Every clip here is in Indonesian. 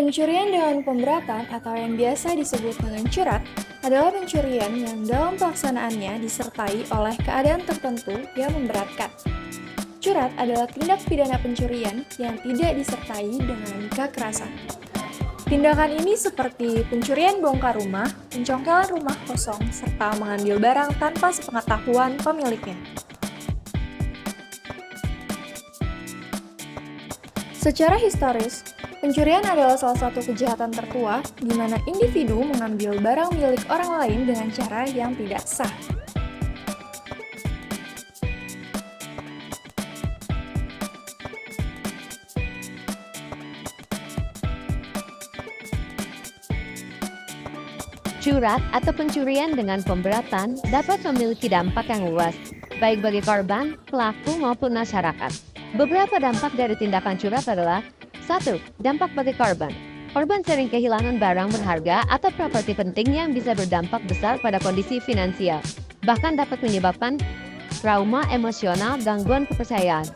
Pencurian dengan pemberatan atau yang biasa disebut dengan curat adalah pencurian yang dalam pelaksanaannya disertai oleh keadaan tertentu yang memberatkan. Curat adalah tindak pidana pencurian yang tidak disertai dengan kekerasan. Tindakan ini seperti pencurian bongkar rumah, pencongkelan rumah kosong, serta mengambil barang tanpa sepengetahuan pemiliknya. Secara historis, pencurian adalah salah satu kejahatan tertua di mana individu mengambil barang milik orang lain dengan cara yang tidak sah. Curat atau pencurian dengan pemberatan dapat memiliki dampak yang luas, baik bagi korban, pelaku, maupun masyarakat. Beberapa dampak dari tindakan curat adalah 1. Dampak bagi korban. Korban sering kehilangan barang berharga atau properti penting yang bisa berdampak besar pada kondisi finansial, bahkan dapat menyebabkan trauma emosional, gangguan kepercayaan.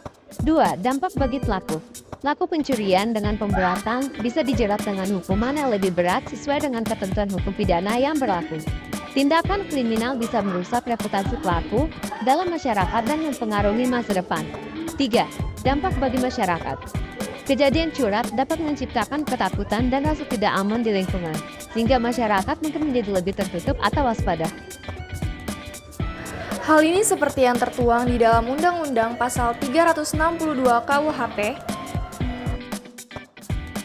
2. Dampak bagi pelaku. Pelaku pencurian dengan pemberatan bisa dijerat dengan hukuman yang lebih berat sesuai dengan ketentuan hukum pidana yang berlaku. Tindakan kriminal bisa merusak reputasi pelaku dalam masyarakat dan mempengaruhi masa depan. 3. Dampak bagi masyarakat. Kejadian curat dapat menciptakan ketakutan dan rasa tidak aman di lingkungan, sehingga masyarakat mungkin menjadi lebih tertutup atau waspada. Hal ini seperti yang tertuang di dalam Undang-Undang Pasal 362 KUHP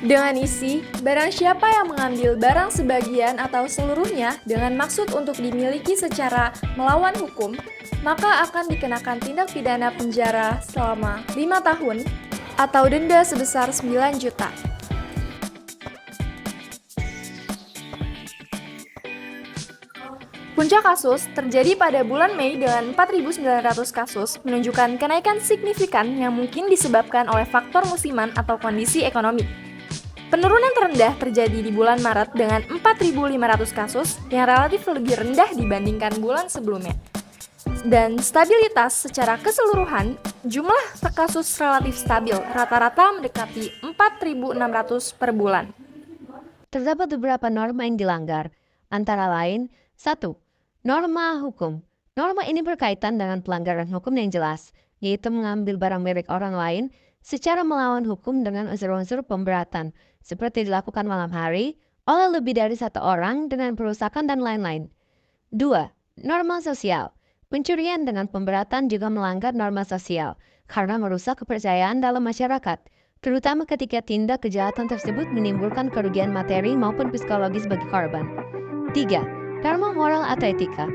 dengan isi, barang siapa yang mengambil barang sebagian atau seluruhnya dengan maksud untuk dimiliki secara melawan hukum, maka akan dikenakan tindak pidana penjara selama 5 tahun atau denda sebesar 9 juta. Puncak kasus terjadi pada bulan Mei dengan 4.900 kasus, menunjukkan kenaikan signifikan yang mungkin disebabkan oleh faktor musiman atau kondisi ekonomi. Penurunan terendah terjadi di bulan Maret dengan 4.500 kasus yang relatif lebih rendah dibandingkan bulan sebelumnya. Dan stabilitas secara keseluruhan, jumlah kasus relatif stabil, rata-rata mendekati 4.600 per bulan. Terdapat beberapa norma yang dilanggar, antara lain 1. Norma hukum. Norma ini berkaitan dengan pelanggaran hukum yang jelas, yaitu mengambil barang milik orang lain secara melawan hukum dengan unsur-unsur pemberatan, seperti dilakukan malam hari, oleh lebih dari satu orang dengan perusakan dan lain-lain. 2. Norma sosial. Pencurian dengan pemberatan juga melanggar norma sosial, karena merusak kepercayaan dalam masyarakat, terutama ketika tindak kejahatan tersebut menimbulkan kerugian materi maupun psikologis bagi korban. 3. Norma moral atau etika.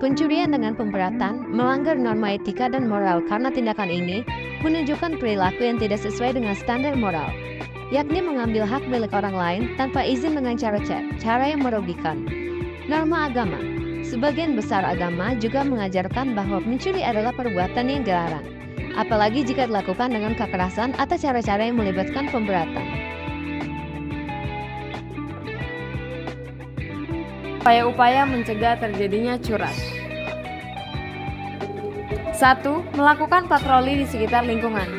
Pencurian dengan pemberatan melanggar norma etika dan moral karena tindakan ini menunjukkan perilaku yang tidak sesuai dengan standar moral, yakni mengambil hak milik orang lain tanpa izin dengan cara yang merugikan. Norma agama. Sebagian besar agama juga mengajarkan bahwa mencuri adalah perbuatan yang dilarang, apalagi jika dilakukan dengan kekerasan atau cara-cara yang melibatkan pemberatan. Upaya-upaya mencegah terjadinya curat. 1. Melakukan patroli di sekitar lingkungan.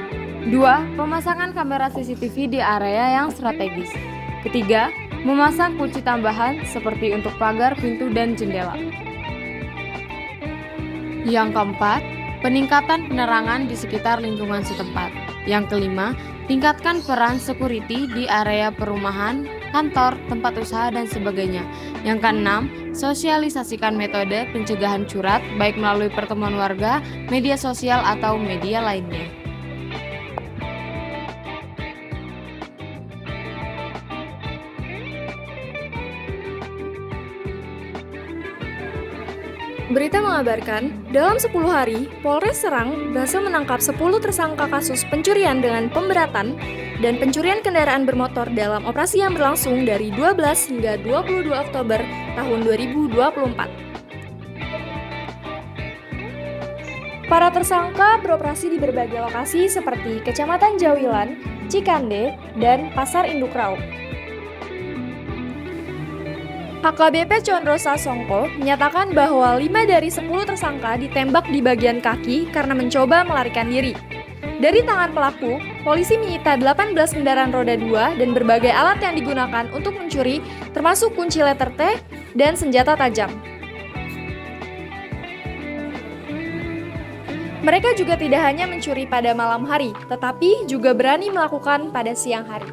2. Pemasangan kamera CCTV di area yang strategis. Ketiga, memasang kunci tambahan seperti untuk pagar, pintu, dan jendela. Yang keempat, peningkatan penerangan di sekitar lingkungan setempat. Yang kelima, tingkatkan peran security di area perumahan, kantor, tempat usaha, dan sebagainya. Yang keenam, sosialisasikan metode pencegahan curat baik melalui pertemuan warga, media sosial, atau media lainnya. Berita mengabarkan, dalam 10 hari, Polres Serang berhasil menangkap 10 tersangka kasus pencurian dengan pemberatan dan pencurian kendaraan bermotor dalam operasi yang berlangsung dari 12 hingga 22 Oktober tahun 2024. Para tersangka beroperasi di berbagai lokasi seperti Kecamatan Jawilan, Cikande, dan Pasar Induk Raub. AKBP Condro Sasongko menyatakan bahwa 5 dari 10 tersangka ditembak di bagian kaki karena mencoba melarikan diri. Dari tangan pelaku, polisi menyita 18 kendaraan roda 2 dan berbagai alat yang digunakan untuk mencuri, termasuk kunci letter T dan senjata tajam. Mereka juga tidak hanya mencuri pada malam hari, tetapi juga berani melakukan pada siang hari.